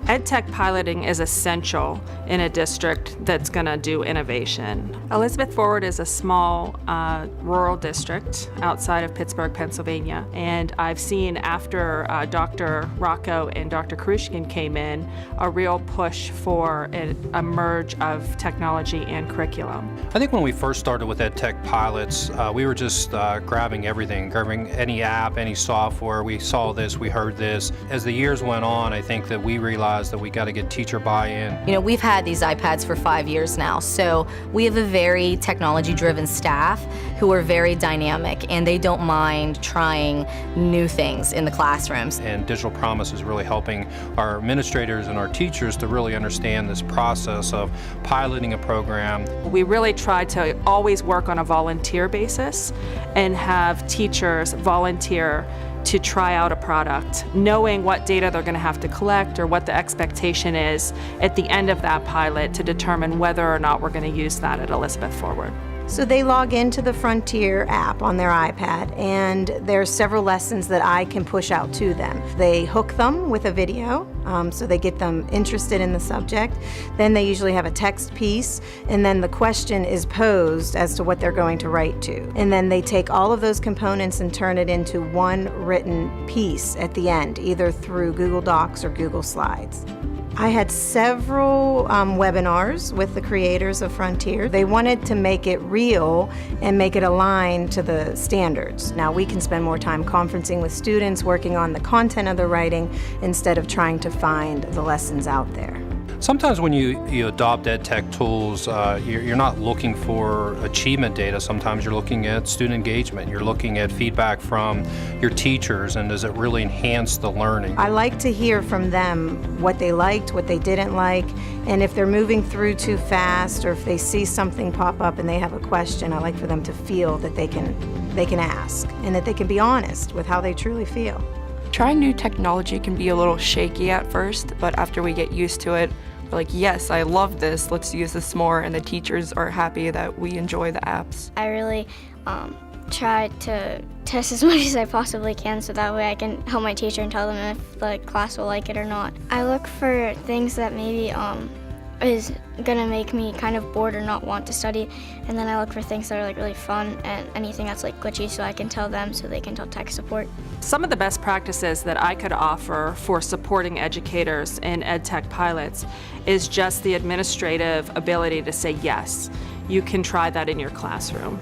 Edtech piloting is essential in a district that's going to do innovation. Elizabeth Forward is a small rural district outside of Pittsburgh, Pennsylvania, and I've seen after Dr. Rocco and Dr. Karushkin came in, a real push for a merge of technology and curriculum. I think when we first started with Edtech pilots, we were just grabbing everything, grabbing any app, any software. We saw this, we heard this. As the years went on, I think that we realized that we got to get teacher buy-in. You know, we've had these iPads for 5 years now, so we have a very technology-driven staff who are very dynamic, and they don't mind trying new things in the classrooms. And Digital Promise is really helping our administrators and our teachers to really understand this process of piloting a program. We really try to always work on a volunteer basis and have teachers volunteer to try out a product, knowing what data they're going to have to collect or what the expectation is at the end of that pilot to determine whether or not we're going to use that at Elizabeth Forward. So they log into the Frontier app on their iPad, and there are several lessons that I can push out to them. They hook them with a video, so they get them interested in the subject. Then they usually have a text piece, and then the question is posed as to what they're going to write to. And then they take all of those components and turn it into one written piece at the end, either through Google Docs or Google Slides. I had several webinars with the creators of Frontier. They wanted to make it real and make it align to the standards. Now we can spend more time conferencing with students, working on the content of the writing, instead of trying to find the lessons out there. Sometimes when you adopt EdTech tools, you're not looking for achievement data. Sometimes you're looking at student engagement. You're looking at feedback from your teachers, and does it really enhance the learning? I like to hear from them what they liked, what they didn't like, and if they're moving through too fast or if they see something pop up and they have a question, I like for them to feel that they can ask and that they can be honest with how they truly feel. Trying new technology can be a little shaky at first, but after we get used to it, we're like, yes, I love this, let's use this more, and the teachers are happy that we enjoy the apps. I really try to test as much as I possibly can so that way I can help my teacher and tell them if the class will like it or not. I look for things that maybe is gonna make me kind of bored or not want to study, and then I look for things that are like really fun and anything that's like glitchy so I can tell them so they can tell tech support. Some of the best practices that I could offer for supporting educators in EdTech pilots is just the administrative ability to say yes. You can try that in your classroom,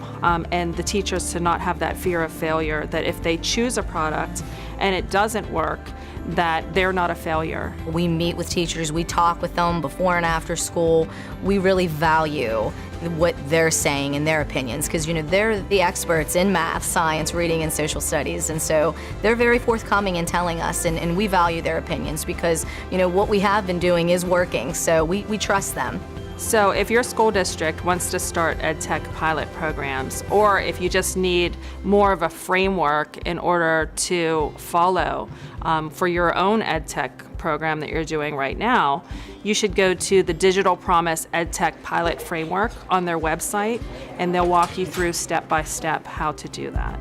and the teachers to not have that fear of failure, that if they choose a product and it doesn't work, that they're not a failure. We meet with teachers, we talk with them before and after school. We really value what they're saying and their opinions, because you know they're the experts in math, science, reading, and social studies, and so they're very forthcoming in telling us, and we value their opinions because you know what we have been doing is working, so we trust them. So if your school district wants to start EdTech pilot programs, or if you just need more of a framework in order to follow for your own EdTech program that you're doing right now, you should go to the Digital Promise EdTech pilot framework on their website, and they'll walk you through step by step how to do that.